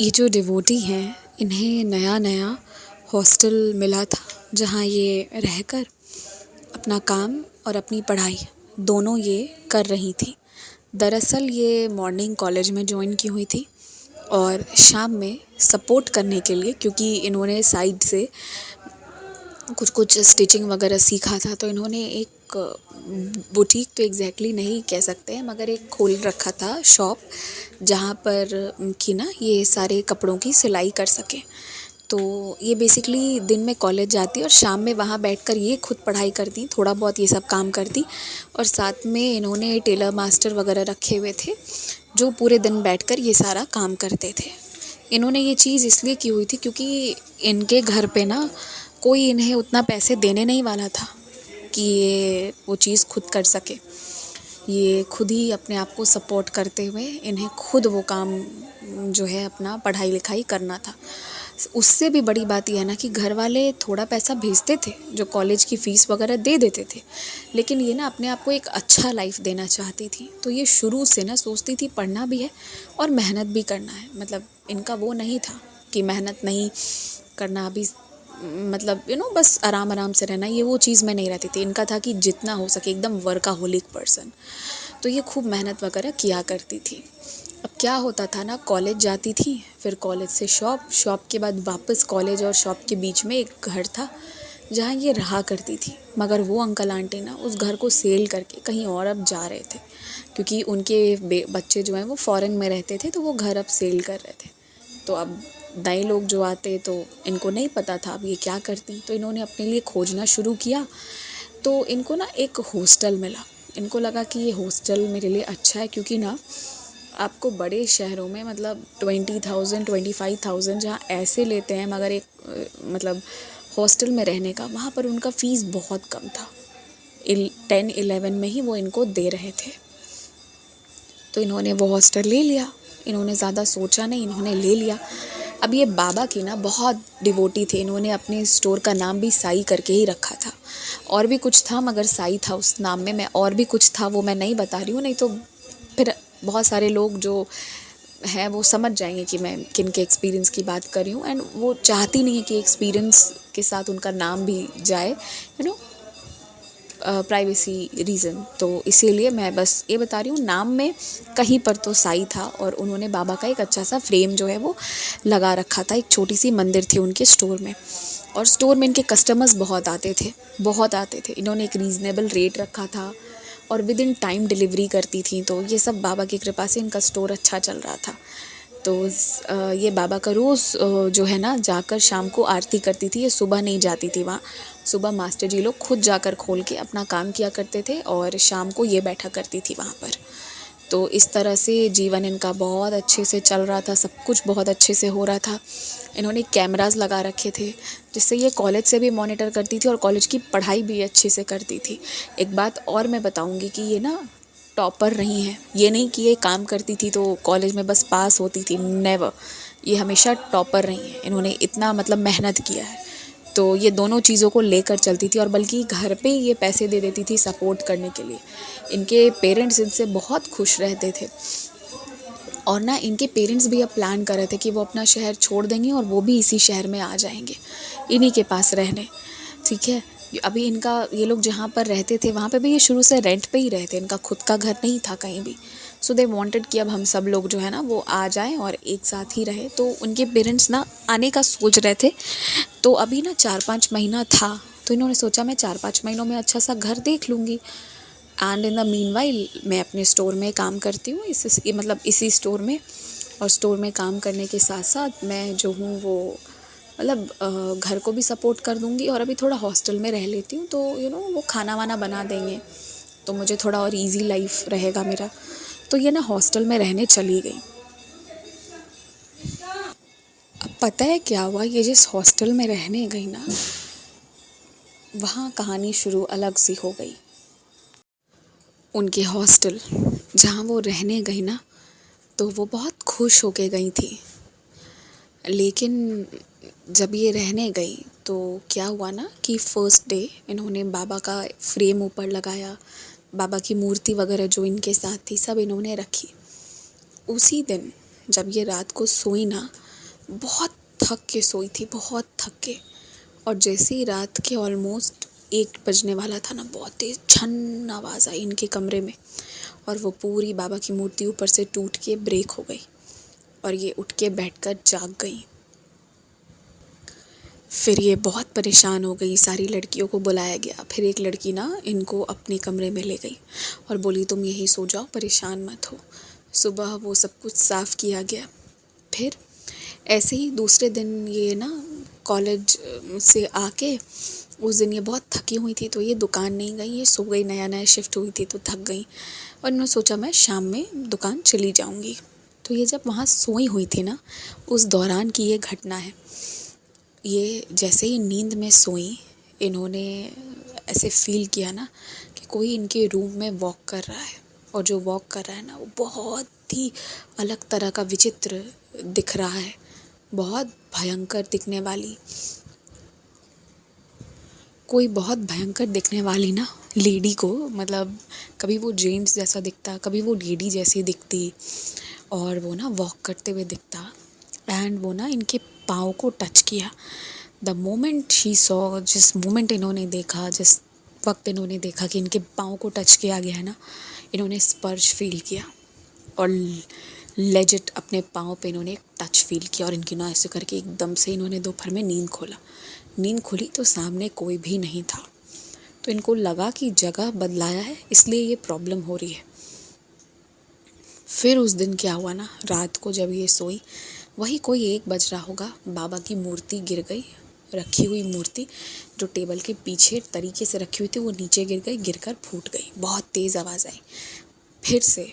ये जो डिवोटी हैं, इन्हें नया नया हॉस्टल मिला था जहाँ ये रहकर अपना काम और अपनी पढ़ाई दोनों ये कर रही थी। दरअसल ये मॉर्निंग कॉलेज में जॉइन की हुई थी और शाम में सपोर्ट करने के लिए, क्योंकि इन्होंने साइड से कुछ कुछ स्टिचिंग वगैरह सीखा था, तो इन्होंने एक बुटीक तो एग्जैक्टली नहीं कह सकते हैं, मगर एक खोल रखा था शॉप, जहाँ पर कि ना ये सारे कपड़ों की सिलाई कर सकें। तो ये बेसिकली दिन में कॉलेज जाती और शाम में वहाँ बैठकर ये खुद पढ़ाई करती, थोड़ा बहुत ये सब काम करती, और साथ में इन्होंने टेलर मास्टर वगैरह रखे हुए थे जो पूरे दिन बैठकर ये सारा काम करते थे। इन्होंने ये चीज़ इसलिए की हुई थी क्योंकि इनके घर पे ना कोई इन्हें उतना पैसे देने नहीं वाला था कि ये वो चीज़ खुद कर सके। ये खुद ही अपने आप को सपोर्ट करते हुए इन्हें खुद वो काम जो है अपना पढ़ाई लिखाई करना था। उससे भी बड़ी बात यह है ना कि घर वाले थोड़ा पैसा भेजते थे जो कॉलेज की फ़ीस वगैरह दे देते थे, लेकिन ये ना अपने आप को एक अच्छा लाइफ देना चाहती थी। तो ये शुरू से ना सोचती थी पढ़ना भी है और मेहनत भी करना है। मतलब इनका वो नहीं था कि मेहनत नहीं करना, अभी मतलब बस आराम आराम से रहना, ये वो चीज़ में नहीं रहती थी। इनका था कि जितना हो सके एकदम वर्काहोलिक पर्सन। तो ये खूब मेहनत वगैरह किया करती थी। अब क्या होता था ना, कॉलेज जाती थी, फिर कॉलेज से शॉप, शॉप के बाद वापस कॉलेज और शॉप के बीच में एक घर था जहाँ ये रहा करती थी। मगर वो अंकल आंटी ना उस घर को सेल करके कहीं और अब जा रहे थे, क्योंकि उनके बच्चे जो हैं वो फॉरेन में रहते थे, तो वो घर अब सेल कर रहे थे। तो अब नए लोग जो आते तो इनको नहीं पता था अब ये क्या करती, तो इन्होंने अपने लिए खोजना शुरू किया। तो इनको ना एक हॉस्टल मिला। इनको लगा कि ये हॉस्टल मेरे लिए अच्छा है, क्योंकि ना आपको बड़े शहरों में मतलब 20,000 25,000 जहाँ ऐसे लेते हैं, मगर एक मतलब हॉस्टल में रहने का वहाँ पर उनका फ़ीस बहुत कम था। 10-11 में ही वो इनको दे रहे थे। तो इन्होंने वो हॉस्टल ले लिया। इन्होंने ज़्यादा सोचा नहीं, इन्होंने ले लिया। अब ये बाबा की ना बहुत डिवोटी थे। इन्होंने अपने स्टोर का नाम भी साई करके ही रखा था। और भी कुछ था मगर साई था उस नाम में। मैं और भी कुछ था वो मैं नहीं बता रही हूँ, नहीं तो फिर बहुत सारे लोग जो हैं वो समझ जाएंगे कि मैं किन के एक्सपीरियंस की बात कर रही हूँ। एंड वो चाहती नहीं है कि एक्सपीरियंस के साथ उनका नाम भी जाए, प्राइवेसी रीज़न। तो इसीलिए मैं बस ये बता रही हूँ, नाम में कहीं पर तो साई था। और उन्होंने बाबा का एक अच्छा सा फ्रेम जो है वो लगा रखा था। एक छोटी सी मंदिर थी उनके स्टोर में, और स्टोर में इनके कस्टमर्स बहुत आते थे, बहुत आते थे। इन्होंने एक रीज़नेबल रेट रखा था और विद इन टाइम डिलीवरी करती थी। तो ये सब बाबा की कृपा से इनका स्टोर अच्छा चल रहा था। तो ये बाबा का रोज़ जो है ना जाकर शाम को आरती करती थी। ये सुबह नहीं जाती थी वहाँ। सुबह मास्टर जी लोग खुद जाकर खोल के अपना काम किया करते थे और शाम को ये बैठा करती थी वहाँ पर। तो इस तरह से जीवन इनका बहुत अच्छे से चल रहा था, सब कुछ बहुत अच्छे से हो रहा था। इन्होंने कैमरास लगा रखे थे जिससे ये कॉलेज से भी मॉनिटर करती थी और कॉलेज की पढ़ाई भी अच्छे से करती थी। एक बात और मैं बताऊंगी कि ये ना टॉपर रही हैं। ये नहीं कि ये काम करती थी तो कॉलेज में बस पास होती थी, नेवर। ये हमेशा टॉपर रही हैं। इन्होंने इतना मतलब मेहनत किया है। तो ये दोनों चीज़ों को लेकर चलती थी और बल्कि घर पे ही ये पैसे दे देती थी सपोर्ट करने के लिए। इनके पेरेंट्स इनसे बहुत खुश रहते थे। और ना इनके पेरेंट्स भी अब प्लान कर रहे थे कि वो अपना शहर छोड़ देंगे और वो भी इसी शहर में आ जाएंगे इन्हीं के पास रहने। ठीक है, अभी इनका ये लोग जहाँ पर रहते थे वहाँ पे भी ये शुरू से रेंट पे ही रहते, इनका खुद का घर नहीं था कहीं भी। सो दे वांटेड कि अब हम सब लोग जो है ना वो आ जाएं और एक साथ ही रहे। तो उनके पेरेंट्स ना आने का सोच रहे थे। तो अभी ना 4-5 महीना था, तो इन्होंने सोचा मैं 4-5 महीनों में अच्छा सा घर देख लूँगी। एंड इन द मीनवाइल मैं अपने स्टोर में काम करती हूँ, मतलब इसी स्टोर में। और स्टोर में काम करने के साथ साथ मैं जो हूँ वो मतलब घर को भी सपोर्ट कर दूँगी और अभी थोड़ा हॉस्टल में रह लेती हूँ, तो वो खाना वाना बना देंगे तो मुझे थोड़ा और इजी लाइफ रहेगा मेरा। तो ये ना हॉस्टल में रहने चली गई। अब पता है क्या हुआ, ये जिस हॉस्टल में रहने गई ना वहाँ कहानी शुरू अलग सी हो गई। उनके हॉस्टल जहाँ वो रहने गई ना, तो वो बहुत खुश होके गई थी। लेकिन जब ये रहने गई तो क्या हुआ ना कि फर्स्ट डे इन्होंने बाबा का फ्रेम ऊपर लगाया, बाबा की मूर्ति वगैरह जो इनके साथ थी सब इन्होंने रखी। उसी दिन जब ये रात को सोई ना, बहुत थक के सोई थी, बहुत थक के। और जैसे ही रात के ऑलमोस्ट 1 बजने वाला था ना, बहुत तेज़ छन आवाज़ आई इनके कमरे में, और वो पूरी बाबा की मूर्ति ऊपर से टूट के ब्रेक हो गई और ये उठ के बैठकर जाग गई। फिर ये बहुत परेशान हो गई, सारी लड़कियों को बुलाया गया। फिर एक लड़की ना इनको अपने कमरे में ले गई और बोली तुम यहीं सो जाओ, परेशान मत हो। सुबह वो सब कुछ साफ़ किया गया। फिर ऐसे ही दूसरे दिन ये ना कॉलेज से आके, उस दिन ये बहुत थकी हुई थी तो ये दुकान नहीं गई, ये सो गई, नया नया शिफ्ट हुई थी तो थक गई। और इन्होंने सोचा मैं शाम में दुकान चली जाऊंगी। तो ये जब वहाँ सोई हुई थी ना, उस दौरान की ये घटना है। ये जैसे ही नींद में सोई, इन्होंने ऐसे फील किया ना कि कोई इनके रूम में वॉक कर रहा है, और जो वॉक कर रहा है ना वो बहुत ही अलग तरह का विचित्र दिख रहा है, बहुत भयंकर दिखने वाली, कोई बहुत भयंकर दिखने वाली ना लेडी को, मतलब कभी वो जेंट्स जैसा दिखता, कभी वो लेडी जैसी दिखती, और वो ना वॉक करते हुए दिखता। एंड वो ना इनके पाँव को टच किया। द मोमेंट शी सॉ, जिस मोमेंट इन्होंने देखा, जिस वक्त इन्होंने देखा कि इनके पाँव को टच किया गया है ना, इन्होंने स्पर्श फील किया और लेजिट अपने पाँव पे इन्होंने एक टच फील किया। और इनकी ना ऐसे करके एकदम से इन्होंने दोपहर में नींद खोली तो सामने कोई भी नहीं था। तो इनको लगा कि जगह बदलाया है, इसलिए ये प्रॉब्लम हो रही है। फिर उस दिन क्या हुआ ना, रात को जब ये सोई, वही कोई 1 बज रहा होगा, बाबा की मूर्ति गिर गई। रखी हुई मूर्ति जो टेबल के पीछे तरीके से रखी हुई थी वो नीचे गिर गई, गिरकर फूट गई। बहुत तेज़ आवाज़ आई। फिर से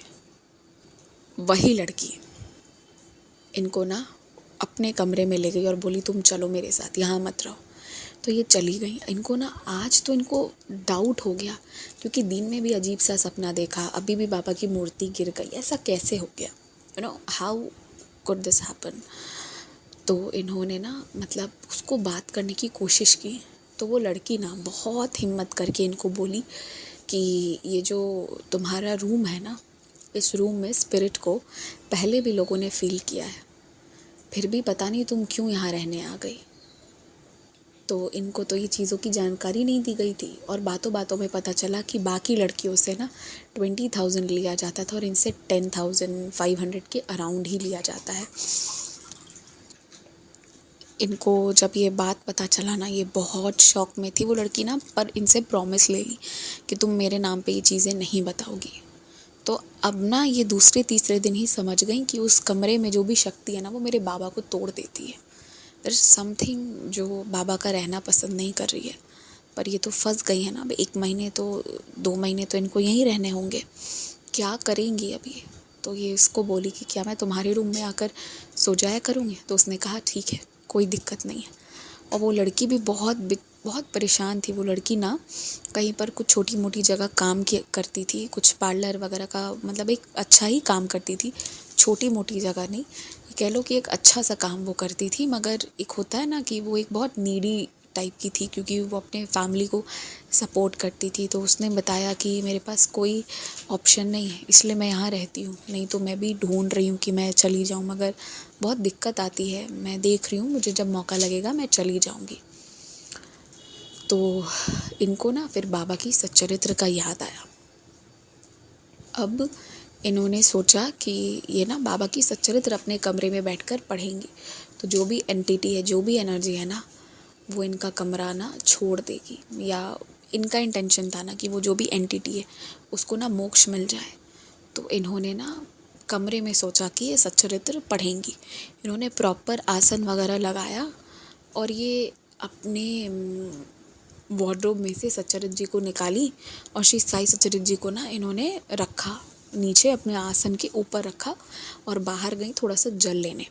वही लड़की इनको ना अपने कमरे में ले गई और बोली तुम चलो मेरे साथ, यहाँ मत रहो। तो ये चली गई। इनको ना आज तो इनको डाउट हो गया, क्योंकि दिन में भी अजीब सा सपना देखा, अभी भी बाबा की मूर्ति गिर गई, ऐसा कैसे हो गया, हाउ कुड दिस हैपन। तो इन्होंने ना मतलब उसको बात करने की कोशिश की। तो वो लड़की ना बहुत हिम्मत करके इनको बोली कि ये जो तुम्हारा रूम है ना, इस रूम में स्पिरिट को पहले भी लोगों ने फील किया है, फिर भी पता नहीं तुम क्यों यहाँ रहने आ गई। तो इनको तो ये चीज़ों की जानकारी नहीं दी गई थी, और बातों बातों में पता चला कि बाकी लड़कियों से ना 20,000 लिया जाता था और इनसे 10,500 के अराउंड ही लिया जाता है। इनको जब ये बात पता चला ना, ये बहुत शॉक में थी वो लड़की ना, पर इनसे प्रॉमिस ले ली कि तुम मेरे नाम पे ये चीज़ें नहीं बताओगी। तो अब ना ये दूसरे तीसरे दिन ही समझ गई कि उस कमरे में जो भी शक्ति है ना, वो मेरे बाबा को तोड़ देती है। देयर इज़ समथिंग जो बाबा का रहना पसंद नहीं कर रही है। पर ये तो फंस गई है ना, अब 1 महीने तो 2 महीने तो इनको यहीं रहने होंगे, क्या करेंगी अभी। तो ये इसको बोली कि क्या मैं तुम्हारे रूम में आकर सो जाया करूँगी। तो उसने कहा ठीक है, कोई दिक्कत नहीं है। और वो लड़की भी बहुत परेशान थी। वो लड़की ना कहीं पर कुछ छोटी मोटी जगह काम करती थी, कुछ पार्लर वगैरह का, मतलब एक अच्छा ही काम करती थी, छोटी मोटी जगह नहीं, कह लो कि एक अच्छा सा काम वो करती थी। मगर एक होता है ना कि वो एक बहुत नीडी टाइप की थी, क्योंकि वो अपने फैमिली को सपोर्ट करती थी। तो उसने बताया कि मेरे पास कोई ऑप्शन नहीं है, इसलिए मैं यहाँ रहती हूँ, नहीं तो मैं भी ढूंढ रही हूँ कि मैं चली जाऊँ, मगर बहुत दिक्कत आती है, मैं देख रही हूँ, मुझे जब मौका लगेगा मैं चली जाऊँगी। तो इनको ना फिर बाबा की सच्चरित्र का याद आया। अब इन्होंने सोचा कि ये ना बाबा की सच्चरित्र अपने कमरे में बैठकर पढ़ेंगे, तो जो भी एंटिटी है, जो भी एनर्जी है ना, वो इनका कमरा ना छोड़ देगी, या इनका इंटेंशन था ना कि वो जो भी एंटिटी है उसको ना मोक्ष मिल जाए। तो इन्होंने ना कमरे में सोचा कि ये सच्चरित्र पढ़ेंगी। इन्होंने प्रॉपर आसन वगैरह लगाया और ये अपने वार्डरोब में से सच्चरित्र जी को निकाली, और श्री साई सच्चरित्र जी को ना इन्होंने रखा नीचे, अपने आसन के ऊपर रखा, और बाहर गई थोड़ा सा जल लेने।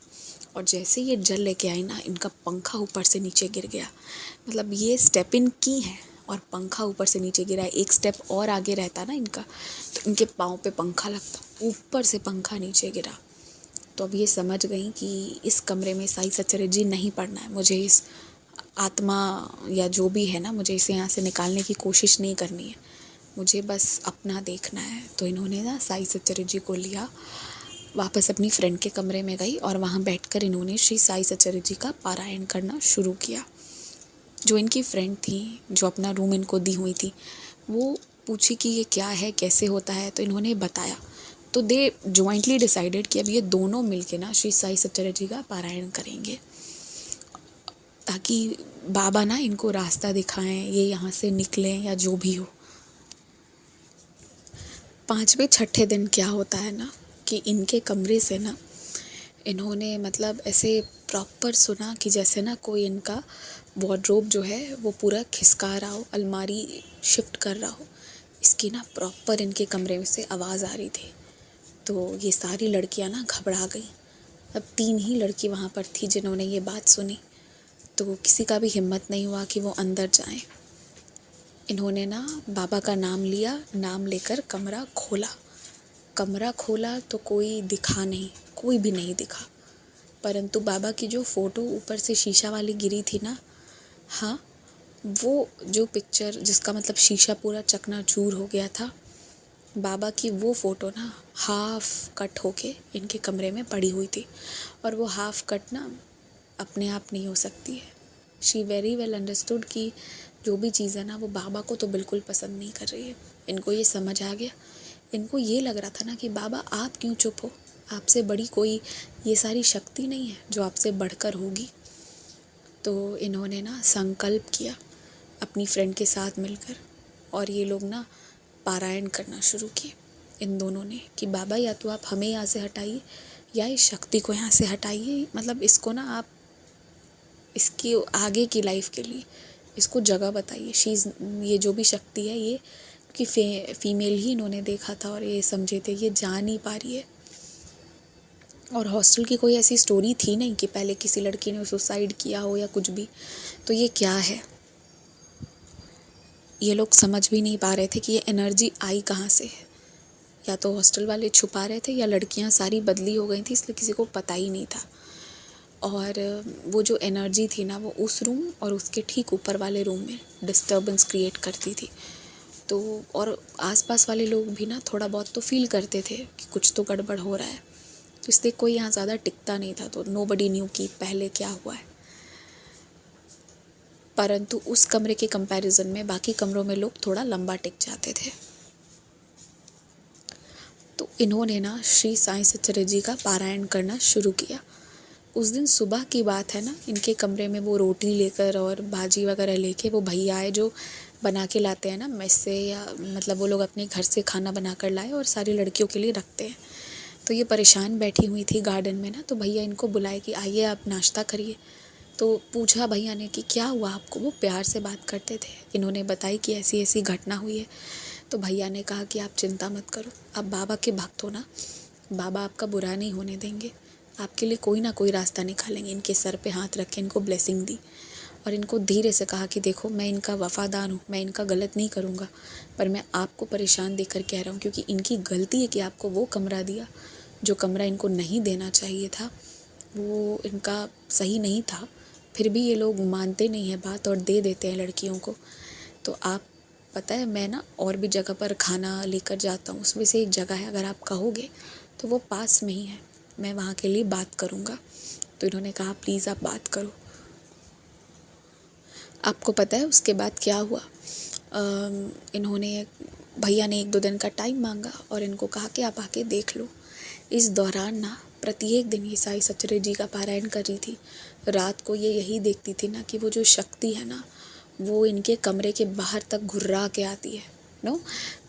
और जैसे ये जल लेके आई ना, इनका पंखा ऊपर से नीचे गिर गया। मतलब ये स्टेप इन की है और पंखा ऊपर से नीचे गिरा है। एक स्टेप और आगे रहता ना इनका, तो इनके पाँव पे पंखा लगता, ऊपर से पंखा नीचे गिरा। तो अब ये समझ गई कि इस कमरे में साई सच्चरित्र जी नहीं पढ़ना है, मुझे इस आत्मा या जो भी है ना, मुझे इसे यहाँ से निकालने की कोशिश नहीं करनी है, मुझे बस अपना देखना है। तो इन्होंने ना साई सच्चरित्र जी को लिया वापस अपनी फ्रेंड के कमरे में गई और वहाँ बैठकर इन्होंने श्री साई सच्चरित्र जी का पारायण करना शुरू किया। जो इनकी फ्रेंड थी, जो अपना रूम इनको दी हुई थी, वो पूछी कि ये क्या है, कैसे होता है, तो इन्होंने बताया। तो दे जॉइंटली डिसाइडेड कि अब ये दोनों मिलके ना श्री साई सच्चरित्र जी का पारायण करेंगे, ताकि बाबा ना इनको रास्ता दिखाएं, ये यहाँ से निकलें या जो भी हो। 5वें छठे दिन क्या होता है ना कि इनके कमरे से ना इन्होंने मतलब ऐसे प्रॉपर सुना कि जैसे ना कोई इनका वार्डरोब जो है वो पूरा खिसका रहा हो, अलमारी शिफ्ट कर रहा हो। इसकी ना प्रॉपर इनके कमरे में से आवाज़ आ रही थी। तो ये सारी लड़कियां ना घबरा गई। अब 3 ही लड़की वहाँ पर थी जिन्होंने ये बात सुनी, तो किसी का भी हिम्मत नहीं हुआ कि वो अंदर जाएं। इन्होंने ना बाबा का नाम लिया, नाम लेकर कमरा खोला तो कोई दिखा नहीं, कोई भी नहीं दिखा। परंतु बाबा की जो फ़ोटो ऊपर से शीशा वाली गिरी थी ना, हाँ, वो जो पिक्चर जिसका मतलब शीशा पूरा चकनाचूर हो गया था, बाबा की वो फ़ोटो ना हाफ कट होके इनके कमरे में पड़ी हुई थी। और वो हाफ कट ना अपने आप नहीं हो सकती है। शी वेरी वेल अंडरस्टूड कि जो भी चीज़ है ना वो बाबा को तो बिल्कुल पसंद नहीं कर रही है। इनको ये समझ आ गया। इनको ये लग रहा था ना कि बाबा आप क्यों चुप हो, आपसे बड़ी कोई ये सारी शक्ति नहीं है जो आपसे बढ़कर होगी। तो इन्होंने ना संकल्प किया अपनी फ्रेंड के साथ मिलकर, और ये लोग ना पारायण करना शुरू किए इन दोनों ने कि बाबा या तो आप हमें यहाँ से हटाइए या इस शक्ति को यहाँ से हटाइए, मतलब इसको ना आप इसकी आगे की लाइफ के लिए इसको जगह बताइए। ये जो भी शक्ति है ये कि फीमेल ही इन्होंने देखा था और ये समझे थे, ये जा नहीं पा रही है। और हॉस्टल की कोई ऐसी स्टोरी थी नहीं कि पहले किसी लड़की ने सुसाइड किया हो या कुछ भी। तो ये क्या है, ये लोग समझ भी नहीं पा रहे थे कि ये एनर्जी आई कहाँ से है। या तो हॉस्टल वाले छुपा रहे थे या लड़कियां सारी बदली हो गई थी, इसलिए किसी को पता ही नहीं था। और वो जो एनर्जी थी ना वो उस रूम और उसके ठीक ऊपर वाले रूम में डिस्टर्बेंस क्रिएट करती थी। तो और आसपास वाले लोग भी ना थोड़ा बहुत तो फील करते थे कि कुछ तो गड़बड़ हो रहा है। तो इसलिए कोई यहाँ ज़्यादा टिकता नहीं था, तो नोबडी न्यू कि पहले क्या हुआ है। परंतु उस कमरे के कंपैरिजन में बाकी कमरों में लोग थोड़ा लंबा टिक जाते थे। तो इन्होंने ना श्री साई सच्चरित्र जी का पारायण करना शुरू किया। उस दिन सुबह की बात है ना, इनके कमरे में वो रोटी लेकर और भाजी वगैरह लेके वो भैया आए जो बना के लाते हैं ना मेस से, या मतलब वो लोग अपने घर से खाना बना कर लाए और सारी लड़कियों के लिए रखते हैं। तो ये परेशान बैठी हुई थी गार्डन में ना, तो भैया इनको बुलाए कि आइए आप नाश्ता करिए। तो पूछा भैया ने कि क्या हुआ आपको, वो प्यार से बात करते थे। इन्होंने बताई कि ऐसी ऐसी घटना हुई है। तो भैया ने कहा कि आप चिंता मत करो, आप बाबा के भक्त हो ना, बाबा आपका बुरा नहीं होने देंगे, आपके लिए कोई ना कोई रास्ता निकालेंगे। इनके सर पे हाथ रख के इनको ब्लेसिंग दी और इनको धीरे से कहा कि देखो मैं इनका वफ़ादार हूँ, मैं इनका गलत नहीं करूँगा, पर मैं आपको परेशान देकर कह रहा हूँ क्योंकि इनकी गलती है कि आपको वो कमरा दिया जो कमरा इनको नहीं देना चाहिए था, वो इनका सही नहीं था। फिर भी ये लोग मानते नहीं हैं बात और दे देते हैं लड़कियों को। तो आप पता है मैं ना और भी जगह पर खाना लेकर जाता हूँ, उसमें से एक जगह है, अगर आप कहोगे तो वो पास में ही है, मैं वहाँ के लिए बात करूँगा। तो इन्होंने कहा प्लीज़ आप बात करो। आपको पता है उसके बाद क्या हुआ? इन्होंने भैया ने 1-2 दिन का टाइम मांगा और इनको कहा कि आप आके देख लो। इस दौरान ना प्रत्येक दिन ये साई सच्चरित्र जी का पारायण कर रही थी। रात को ये यही देखती थी ना कि वो जो शक्ति है ना वो इनके कमरे के बाहर तक घुर्रा के आती है नो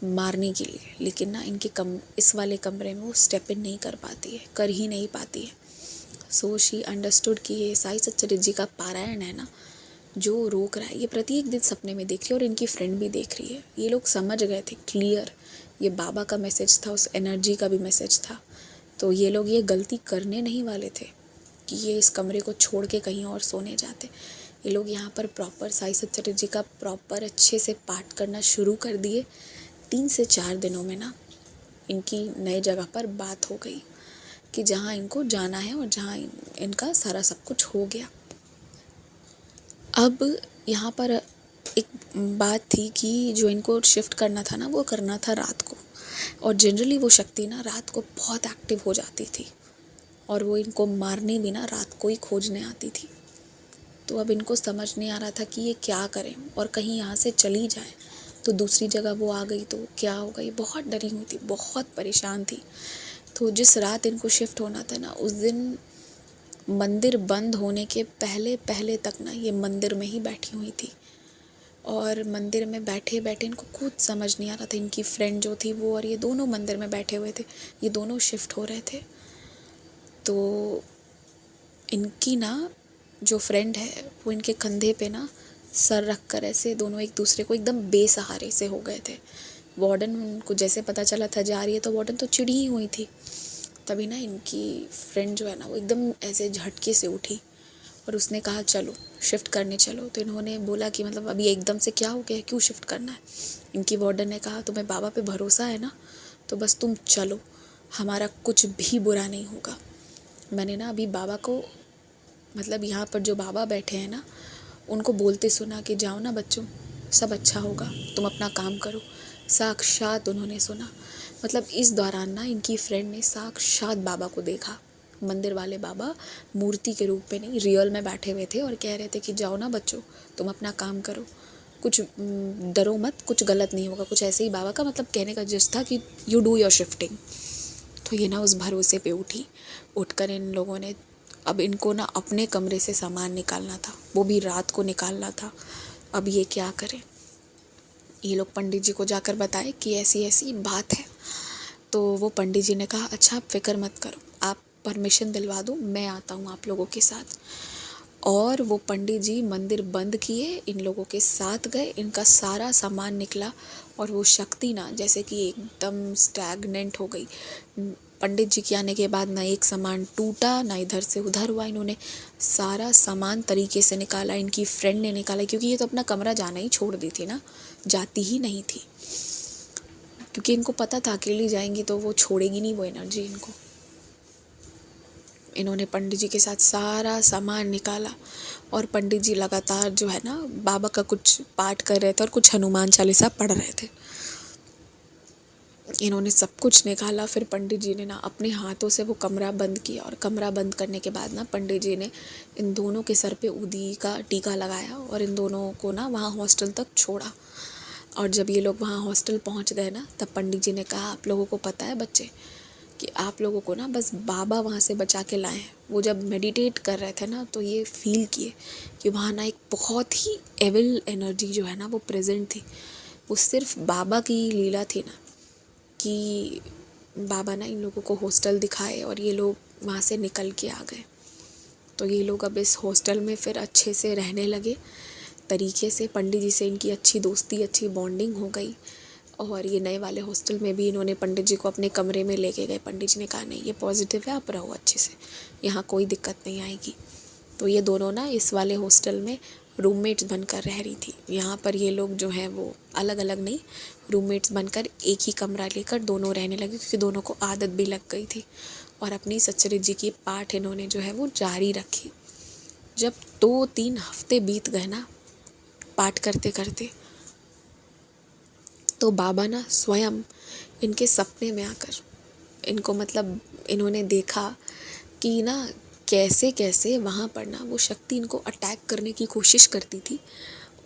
मारने के लिए, लेकिन ना इनके इस वाले कमरे में वो स्टेप इन नहीं कर पाती है, कर ही नहीं पाती है। सो शी अंडरस्टूड कि ये साई सच्चरित्र जी का पारायण है ना जो रोक रहा है, ये प्रत्येक दिन सपने में देख रही है और इनकी फ्रेंड भी देख रही है। ये लोग समझ गए थे क्लियर, ये बाबा का मैसेज था, उस एनर्जी का भी मैसेज था। तो ये लोग ये गलती करने नहीं वाले थे कि ये इस कमरे को छोड़ के कहीं और सोने जाते। ये लोग यहाँ पर प्रॉपर साई सच्चरित्र जी का प्रॉपर अच्छे से पाठ करना शुरू कर दिए। 3 से 4 दिनों में ना इनकी नए जगह पर बात हो गई कि जहाँ इनको जाना है और जहाँ इनका सारा सब कुछ हो गया। अब यहाँ पर एक बात थी कि जो इनको शिफ्ट करना था ना वो करना था रात को। और जनरली वो शक्ति ना रात को बहुत एक्टिव हो जाती थी और वो इनको मारने भी ना रात को ही खोजने आती थी। तो अब इनको समझ नहीं आ रहा था कि ये क्या करें, और कहीं यहाँ से चली जाए तो दूसरी जगह वो आ गई तो क्या होगा। ये बहुत डरी हुई थी, बहुत परेशान थी। तो जिस रात इनको शिफ्ट होना था ना, उस दिन मंदिर बंद होने के पहले पहले तक ना ये मंदिर में ही बैठी हुई थी। और मंदिर में बैठे बैठे इनको कुछ समझ नहीं आ रहा था। इनकी फ्रेंड जो थी वो और ये दोनों मंदिर में बैठे हुए थे, ये दोनों शिफ्ट हो रहे थे। तो इनकी ना जो फ्रेंड है वो इनके कंधे पे ना सर रख कर ऐसे दोनों एक दूसरे को एकदम बेसहारे से हो गए थे। वार्डन को जैसे पता चला था जा रही है तो वार्डन तो चिड़ी ही हुई थी। तभी ना इनकी फ्रेंड जो है ना वो एकदम ऐसे झटके से उठी और उसने कहा चलो शिफ्ट करने चलो। तो इन्होंने बोला कि मतलब अभी एकदम से क्या हो गया, क्यों शिफ्ट करना है। इनकी वार्डन ने कहा तुम्हें बाबा पे भरोसा है ना, तो बस तुम चलो, हमारा कुछ भी बुरा नहीं होगा। मैंने ना अभी बाबा को, मतलब यहाँ पर जो बाबा बैठे हैं ना, उनको बोलते सुना कि जाओ ना बच्चों, सब अच्छा होगा, तुम अपना काम करो। साक्षात उन्होंने सुना। मतलब इस दौरान ना इनकी फ्रेंड ने साक्षात बाबा को देखा। मंदिर वाले बाबा मूर्ति के रूप में नहीं, रियल में बैठे हुए थे और कह रहे थे कि जाओ ना बच्चों, तुम अपना काम करो, कुछ डरो मत, कुछ गलत नहीं होगा। कुछ ऐसे ही बाबा का मतलब कहने का जिस था कि यू डू योर शिफ्टिंग। तो ये ना उस भरोसे पे उठी। उठकर इन लोगों ने, अब इनको ना अपने कमरे से सामान निकालना था, वो भी रात को निकालना था। अब ये क्या करें। ये लोग पंडित जी को जाकर बताए कि ऐसी ऐसी बात है। तो वो पंडित जी ने कहा अच्छा आप फिक्र मत करो, आप परमिशन दिलवा दो, मैं आता हूँ आप लोगों के साथ। और वो पंडित जी मंदिर बंद किए, इन लोगों के साथ गए, इनका सारा सामान निकला और वो शक्ति ना जैसे कि एकदम स्टैग्नेंट हो गई। पंडित जी के आने के बाद ना एक सामान टूटा, ना इधर से उधर हुआ। इन्होंने सारा सामान तरीके से निकाला, इनकी फ्रेंड ने निकाला, क्योंकि ये तो अपना कमरा जाना ही छोड़ दी थी ना, जाती ही नहीं थी, क्योंकि इनको पता था अकेली जाएंगी तो वो छोड़ेगी नहीं वो एनर्जी इनको। इन्होंने पंडित जी के साथ सारा सामान निकाला और पंडित जी लगातार जो है ना बाबा का कुछ पाठ कर रहे थे और कुछ हनुमान चालीसा पढ़ रहे थे। इन्होंने सब कुछ निकाला। फिर पंडित जी ने ना अपने हाथों से वो कमरा बंद किया और कमरा बंद करने के बाद ना पंडित जी ने इन दोनों के सर पे ऊदी का टीका लगाया और इन दोनों को ना वहाँ हॉस्टल तक छोड़ा। और जब ये लोग वहाँ हॉस्टल पहुँच गए ना, तब पंडित जी ने कहा आप लोगों को पता है बच्चे कि आप लोगों को ना बस बाबा वहाँ से बचा के लाए हैं। वो जब मेडिटेट कर रहे थे ना तो ये फील किए कि वहाँ ना एक बहुत ही एविल एनर्जी जो है ना वो प्रेजेंट थी। वो सिर्फ बाबा की लीला थी ना कि बाबा ना इन लोगों को हॉस्टल दिखाए और ये लोग वहाँ से निकल के आ गए। तो ये लोग अब इस हॉस्टल में फिर अच्छे से रहने लगे तरीके से। पंडित जी से इनकी अच्छी दोस्ती, अच्छी बॉन्डिंग हो गई। और ये नए वाले हॉस्टल में भी इन्होंने पंडित जी को अपने कमरे में लेके गए। पंडित जी ने कहा नहीं ये पॉजिटिव है, आप रहो अच्छे से, यहाँ कोई दिक्कत नहीं आएगी। तो ये दोनों ना इस वाले हॉस्टल में रूममेट्स बनकर रह रही थी। यहाँ पर ये लोग जो हैं वो अलग अलग नहीं, रूममेट्स बनकर एक ही कमरा लेकर दोनों रहने लगे, क्योंकि दोनों को आदत भी लग गई थी। और अपनी सच्चरित जी की पाठ इन्होंने जो है वो जारी रखी। जब 2-3 हफ्ते बीत गए ना पाठ करते करते, तो बाबा ना स्वयं इनके सपने में आकर इनको, मतलब इन्होंने देखा कि ना कैसे कैसे वहाँ पर ना वो शक्ति इनको अटैक करने की कोशिश करती थी।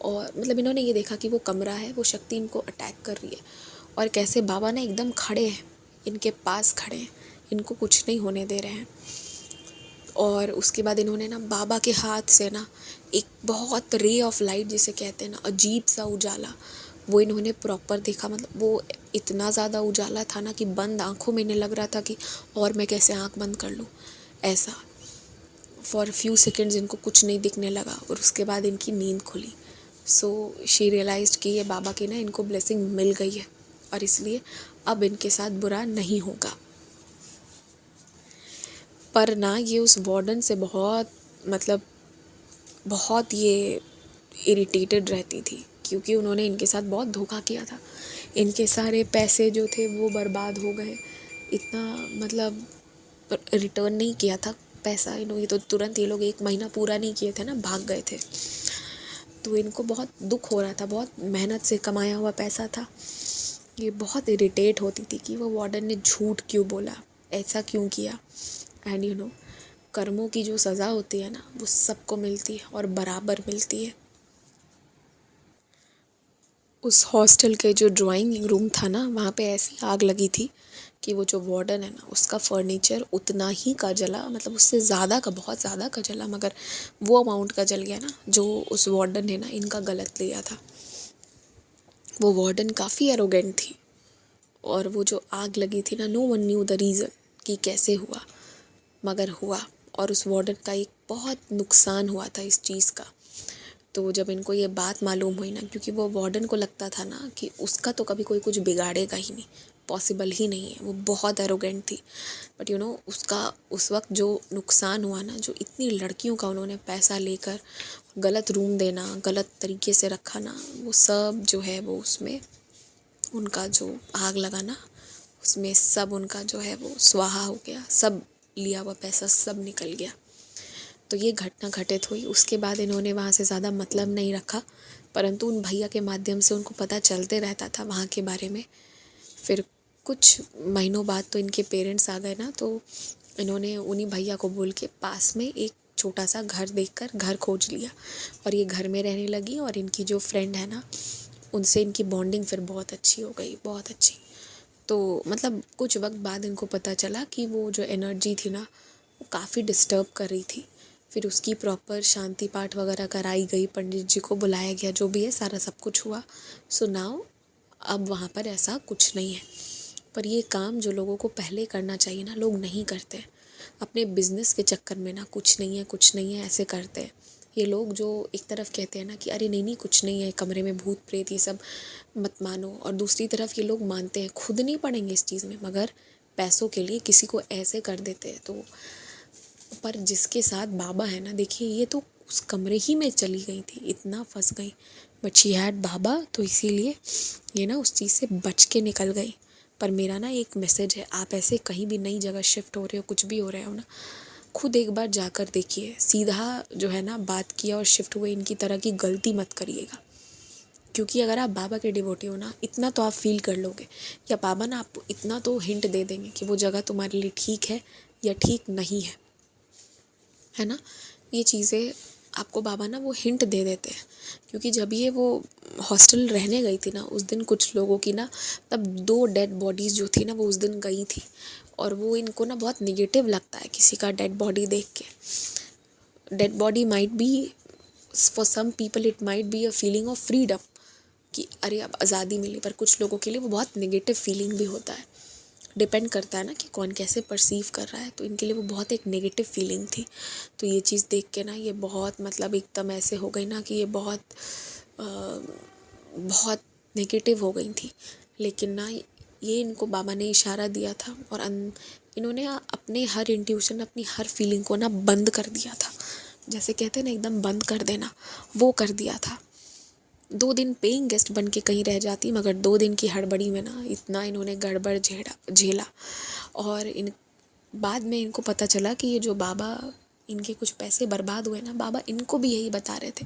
और मतलब इन्होंने ये देखा कि वो कमरा है, वो शक्ति इनको अटैक कर रही है और कैसे बाबा ना एकदम खड़े हैं, इनके पास खड़े हैं, इनको कुछ नहीं होने दे रहे हैं। और उसके बाद इन्होंने ना बाबा के हाथ से ना एक बहुत रे ऑफ लाइट जिसे कहते हैं ना, अजीब सा उजाला, वो इन्होंने प्रॉपर देखा। मतलब वो इतना ज़्यादा उजाला था ना कि बंद आँखों में इन्हें लग रहा था कि और मैं कैसे आँख बंद कर लूँ, ऐसा। फॉर फ्यू सेकेंड्स इनको कुछ नहीं दिखने लगा और उसके बाद इनकी नींद खुली। सो शी रियलाइज्ड कि ये बाबा की ना इनको ब्लेसिंग मिल गई है और इसलिए अब इनके साथ बुरा नहीं होगा। पर ना ये उस वार्डन से बहुत, मतलब बहुत ये इरिटेटेड रहती थी, क्योंकि उन्होंने इनके साथ बहुत धोखा किया था। इनके सारे पैसे जो थे वो बर्बाद हो गए। इतना मतलब रिटर्न नहीं किया था पैसा इन्होंने, तो तुरंत ये लोग 1 महीना पूरा नहीं किए थे ना, भाग गए थे। तो इनको बहुत दुख हो रहा था, बहुत मेहनत से कमाया हुआ पैसा था। ये बहुत इरिटेट होती थी कि वो वार्डन ने झूठ क्यों बोला, ऐसा क्यों किया। एंड कर्मों की जो सज़ा होती है ना वो सबको मिलती है और बराबर मिलती है। उस हॉस्टल के जो ड्राइंग रूम था ना वहाँ पे ऐसी आग लगी थी कि वो जो वार्डन है ना उसका फर्नीचर उतना ही का जला, मतलब उससे ज़्यादा का, बहुत ज़्यादा का जला, मगर वो अमाउंट का जल गया ना जो उस वार्डन ने ना इनका गलत लिया था। वो वार्डन काफ़ी एरोगेंट थी और वो जो आग लगी थी ना, no one knew the reason कि कैसे हुआ, मगर हुआ। और उस वार्डन का एक बहुत नुकसान हुआ था इस चीज़ का। तो जब इनको ये बात मालूम हुई ना, क्योंकि वो वार्डन को लगता था ना कि उसका तो कभी कोई कुछ बिगाड़ेगा ही नहीं, पॉसिबल ही नहीं है, वो बहुत एरोगेंट थी। बट उसका उस वक्त जो नुकसान हुआ ना, जो इतनी लड़कियों का उन्होंने पैसा लेकर गलत रूम देना, गलत तरीके से रखा ना, वो सब जो है वो उसमें उनका जो आग लगा ना उसमें सब उनका जो है वो स्वाहा हो गया, सब लिया हुआ पैसा सब निकल गया। तो ये घटना घटित हुई। उसके बाद इन्होंने वहाँ से ज़्यादा मतलब नहीं रखा, परंतु उन भैया के माध्यम से उनको पता चलते रहता था वहाँ के बारे में। फिर कुछ महीनों बाद तो इनके पेरेंट्स आ गए ना, तो इन्होंने उन्हीं भैया को बोल के पास में एक छोटा सा घर देखकर घर खोज लिया और ये घर में रहने लगी। और इनकी जो फ्रेंड है ना उनसे इनकी बॉन्डिंग फिर बहुत अच्छी हो गई, बहुत अच्छी। तो मतलब कुछ वक्त बाद इनको पता चला कि वो जो एनर्जी थी ना वो काफ़ी डिस्टर्ब कर रही थी। फिर उसकी प्रॉपर शांति पाठ वगैरह कराई गई, पंडित जी को बुलाया गया, जो भी है सारा सब कुछ हुआ। सो नाउ अब वहाँ पर ऐसा कुछ नहीं है। पर ये काम जो लोगों को पहले करना चाहिए ना, लोग नहीं करते। अपने बिजनेस के चक्कर में ना कुछ नहीं है, कुछ नहीं है ऐसे करते हैं ये लोग। जो एक तरफ कहते हैं ना कि अरे नहीं नहीं कुछ नहीं है, कमरे में भूत प्रेत ये सब मत मानो, और दूसरी तरफ ये लोग मानते हैं, खुद नहीं पड़ेंगे इस चीज़ में मगर पैसों के लिए किसी को ऐसे कर देते हैं। तो पर जिसके साथ बाबा है ना, देखिए ये तो उस कमरे ही में चली गई थी, इतना फंस गई, बट शी हैड बाबा, तो इसीलिए ये ना उस चीज़ से बच के निकल गई। पर मेरा ना एक मैसेज है, आप ऐसे कहीं भी नई जगह शिफ्ट हो रहे हो, कुछ भी हो रहे हो ना, खुद एक बार जाकर देखिए, सीधा जो है ना बात किया और शिफ्ट हुए, इनकी तरह की गलती मत करिएगा। क्योंकि अगर आप बाबा के डिवोटी हो ना, इतना तो आप फील कर लोगे, या बाबा ना आपको इतना तो हिंट दे देंगे कि वो जगह तुम्हारे लिए ठीक है या ठीक नहीं है ना। ये चीज़ें आपको बाबा ना वो हिंट दे देते हैं। क्योंकि जब ये वो हॉस्टल रहने गई थी ना उस दिन, कुछ लोगों की ना तब 2 डेड बॉडीज़ जो थी ना वो उस दिन गई थी, और वो इनको ना बहुत नेगेटिव लगता है किसी का डेड बॉडी देख के। Dead body might be, for some people it might be a feeling of freedom, कि अरे अब आज़ादी मिली, पर कुछ लोगों के लिए वो बहुत नेगेटिव फीलिंग भी होता है। डिपेंड करता है ना कि कौन कैसे परसीव कर रहा है। तो इनके लिए वो बहुत एक नेगेटिव फीलिंग थी। तो ये चीज़ देख के ना ये बहुत मतलब एकदम ऐसे हो गई ना कि ये बहुत बहुत नेगेटिव हो गई थी। लेकिन ना ये इनको बाबा ने इशारा दिया था और इन्होंने अपने हर इंट्यूशन, अपनी हर फीलिंग को ना बंद कर दिया था। जैसे कहते हैं ना एकदम बंद कर देना, वो कर दिया था। 2 दिन पेइंग गेस्ट बन के कहीं रह जाती, मगर 2 दिन की हड़बड़ी में ना इतना इन्होंने गड़बड़ झेला। और इन बाद में इनको पता चला कि ये जो बाबा, इनके कुछ पैसे बर्बाद हुए ना, बाबा इनको भी यही बता रहे थे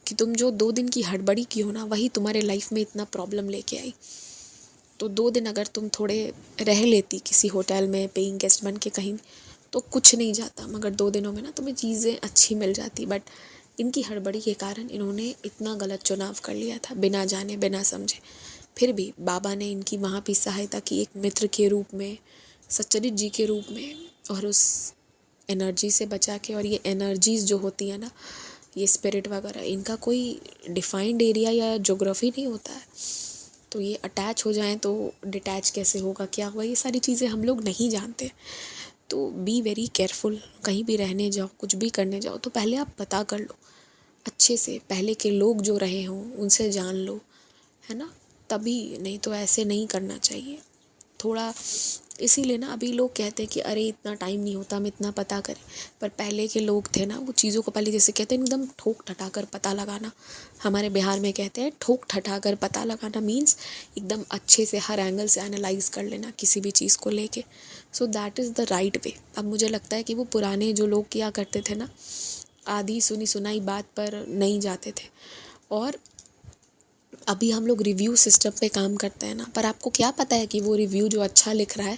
कि तुम जो 2 दिन की हड़बड़ी की हो ना, वही तुम्हारे लाइफ में इतना प्रॉब्लम लेके आई। तो 2 दिन अगर तुम थोड़े रह लेती किसी होटल में पेइंग गेस्ट बन के कहीं, तो कुछ नहीं जाता, मगर 2 दिनों में ना तुम्हें चीज़ें अच्छी मिल जाती। बट इनकी हड़बड़ी के कारण इन्होंने इतना गलत चुनाव कर लिया था, बिना जाने बिना समझे। फिर भी बाबा ने इनकी वहाँ भी सहायता की, एक मित्र के रूप में, सच्चरित जी के रूप में, और उस एनर्जी से बचा के। और ये एनर्जीज़ जो होती है ना, ये स्पिरिट वगैरह, इनका कोई डिफाइंड एरिया या ज्योग्राफी नहीं होता है। तो ये अटैच हो जाएं तो डिटैच कैसे होगा, क्या हुआ, ये सारी चीज़ें हम लोग नहीं जानते। तो बी वेरी केयरफुल, कहीं भी रहने जाओ, कुछ भी करने जाओ तो पहले आप पता कर लो अच्छे से, पहले के लोग जो रहे हों उनसे जान लो, है ना। तभी, नहीं तो ऐसे नहीं करना चाहिए थोड़ा। इसीलिए ना अभी लोग कहते हैं कि अरे इतना टाइम नहीं होता, हम इतना पता करें। पर पहले के लोग थे ना, वो चीज़ों को पहले, जैसे कहते हैं एकदम ठोक ठठा कर पता लगाना, हमारे बिहार में कहते हैं ठोक ठठा कर पता लगाना, मीन्स एकदम अच्छे से हर एंगल से एनालाइज कर लेना किसी भी चीज़ को लेके। So that is the right way. अब मुझे लगता है कि वो पुराने जो लोग किया करते थे ना, आधी सुनी सुनाई बात पर नहीं जाते थे। और अभी हम लोग रिव्यू सिस्टम पे काम करते हैं ना, पर आपको क्या पता है कि वो रिव्यू जो अच्छा लिख रहा है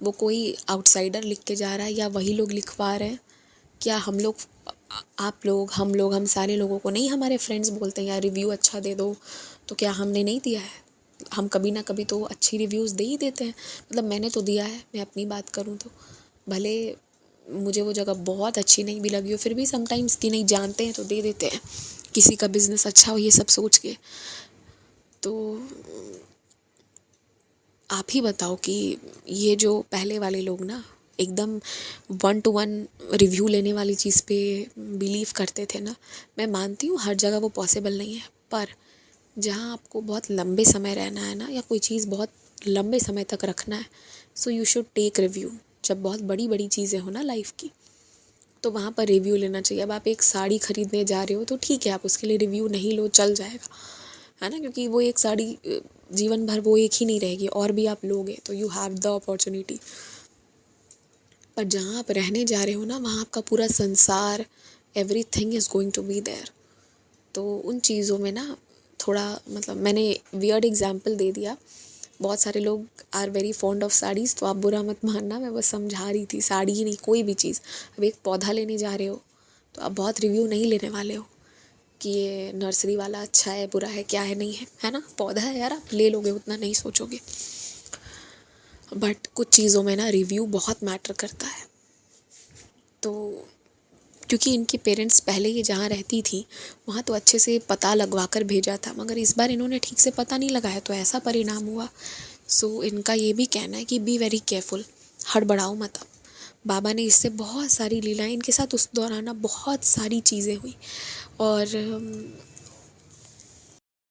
वो कोई आउटसाइडर लिख के जा रहा है या वही लोग लिखवा रहे हैं? क्या हम लोग, आप लोग, हम सारे लोगों को नहीं हमारे फ्रेंड्स बोलते हैं यार रिव्यू अच्छा दे दो, तो क्या हमने नहीं दिया है? हम कभी ना कभी तो अच्छी रिव्यूज़ दे ही देते हैं। मतलब मैंने तो दिया है, मैं अपनी बात करूँ तो। भले मुझे वो जगह बहुत अच्छी नहीं भी लगी हो, फिर भी समटाइम्स कि नहीं जानते हैं तो दे देते हैं, किसी का बिज़नेस अच्छा हो ये सब सोच के। तो आप ही बताओ कि ये जो पहले वाले लोग ना एकदम 1 to 1 रिव्यू लेने वाली चीज़ पे बिलीव करते थे ना, मैं मानती हूँ हर जगह वो पॉसिबल नहीं है, पर जहाँ आपको बहुत लंबे समय रहना है ना, या कोई चीज़ बहुत लंबे समय तक रखना है, so you should take review. जब बहुत बड़ी बड़ी चीज़ें हो ना लाइफ की, तो वहाँ पर रिव्यू लेना चाहिए। अब आप एक साड़ी खरीदने जा रहे हो तो ठीक है, आप उसके लिए रिव्यू नहीं लो, चल जाएगा, है ना, क्योंकि वो एक साड़ी जीवन भर वो एक ही नहीं रहेगी, और भी आप लोगे तो यू हैव द अपॉर्चुनिटी। पर जहाँ आप रहने जा रहे हो ना, वहाँ आपका पूरा संसार, everything is going to be there. तो उन चीज़ों में ना थोड़ा, मतलब मैंने वियर्ड एग्जाम्पल दे दिया। बहुत सारे लोग are very fond of saris, तो आप बुरा मत मानना, मैं बस समझा रही थी। साड़ी ही नहीं, कोई भी चीज़। अब एक पौधा लेने जा रहे हो तो आप बहुत रिव्यू नहीं लेने वाले हो कि ये नर्सरी वाला अच्छा है, बुरा है, क्या है, नहीं है ना। पौधा है यार, आप ले लोगे, उतना नहीं सोचोगे। बट कुछ चीज़ों में ना रिव्यू बहुत मैटर करता है। तो क्योंकि इनके पेरेंट्स पहले ये जहाँ रहती थी वहाँ तो अच्छे से पता लगवा कर भेजा था, मगर इस बार इन्होंने ठीक से पता नहीं लगाया तो ऐसा परिणाम हुआ। सो इनका ये भी कहना है कि बी वेरी केयरफुल, हड़बड़ाओ मत। अब बाबा ने इससे बहुत सारी लीलाएं, इनके साथ उस दौरान ना बहुत सारी चीज़ें हुई, और